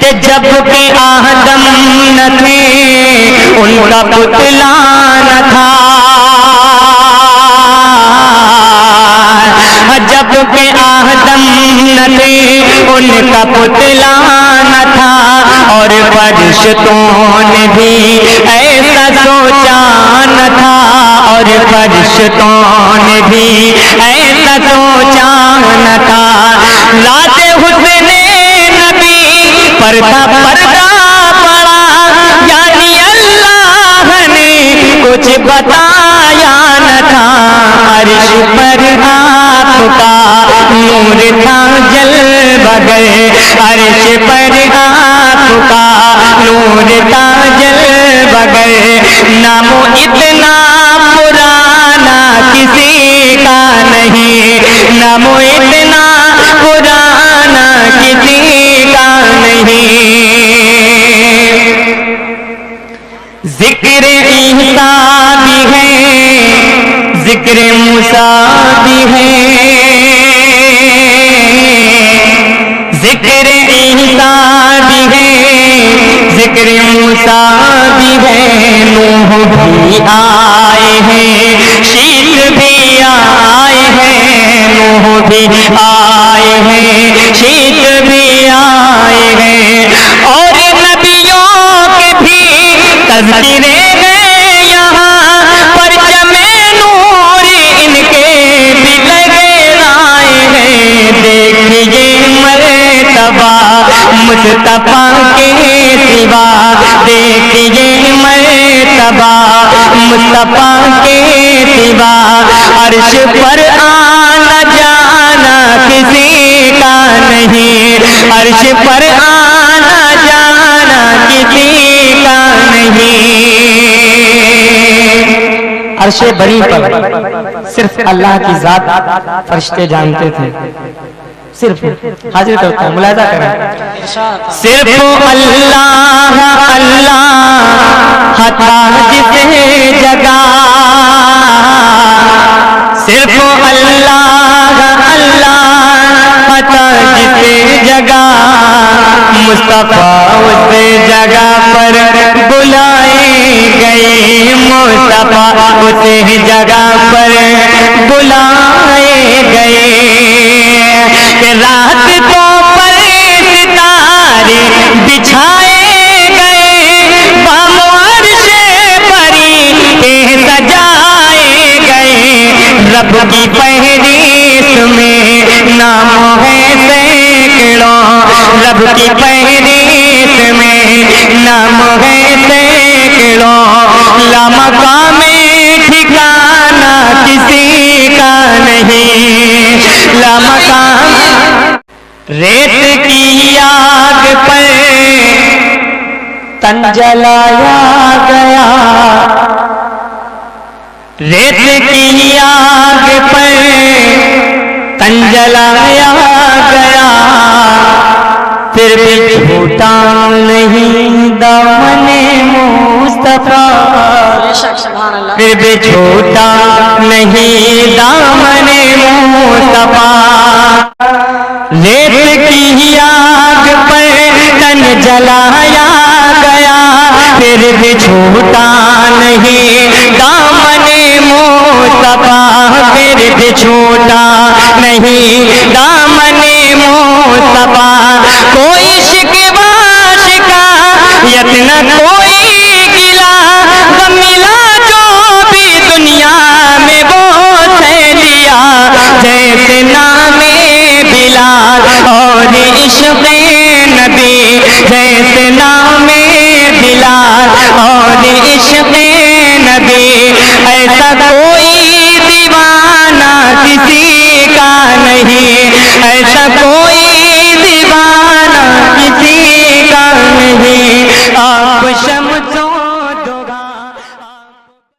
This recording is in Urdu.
کہ جب کہ آدم نہ تھے ان کا پتلا نہ تھا، جب کہ آدم نہ تھے ان کا پتلا نہ تھا، اور فرشتوں نے بھی ایسا سوچا نہ تھا، اور فرشتوں نے بھی ایسا سوچا نہ تھا۔ ذات حسن نبی پر تھا پردہ پڑا، یعنی اللہ نے کچھ بتایا نہ تھا، عرش پر آپ کا نور تھا جلوہ گر، عرش پر آپ کا نور تھا جلوہ گر، نام اتنا پرانا کسی کا نہیں، نام اتنا پرانا کسی کا نہیں۔ ذکر عیسیٰ بھی ہے، ذکر موسیٰ بھی ہے، ذکر عیسیٰ بھی ہے، ذکر موسیٰ بھی ہے، نوح بھی آئے ہیں، شیش بھی آئے ہیں، نوح بھی آئے ہیں، شیش بھی آئے ہیں، اور نبیوں کے بھی تذکرے ہیں یہاں، پرچم نور ان کے بھی لگے آئے ہیں۔ دیکھیے مرتبہ مصطفیٰ کے سوا، دیکھیے مرتبہ مصطفیٰ کے سوا، عرش پر آنا جانا کسی کا نہیں، عرش پر آنا جانا کسی کا نہیں۔ عرش بری پر صرف اللہ کی ذات فرشتے جانتے تھے، صرف حاضر کرتا ہوں، ملاحظہ کریں، صرف اللہ اللہ تھا جس جگہ، صرف اللہ اللہ تھا جس جگہ، مصطفیٰ اس جگہ پر بلائے گئے، مصطفیٰ اس جگہ پر بلائے گئے، کہ رات کو پر ستارے بچھائے گئے، بام عرش بری کے سجائے گئے، رب کی فہرست میں نام ہے سینکڑوں، رب کی فہرست میں نام ہے سینکڑوں، لامقام ٹھکانہ کسی کا نہیں، لامقام۔ ریت کی آگ پر تن جلایا گیا، ریت کی آگ پر تن جلایا گیا، پھر بھی چھوٹا نہیں دامن مصطفیٰ، پھر بھی چھوٹا نہیں دامن مصطفیٰ، ریت کی آگ پر تن جلایا گیا، پھر بھی چھوٹا نہیں دامن مصطفیٰ، پھر بھی چھوٹا نہیں دامن مصطفیٰ، کوئی شکوہ شکایت نہ کوئی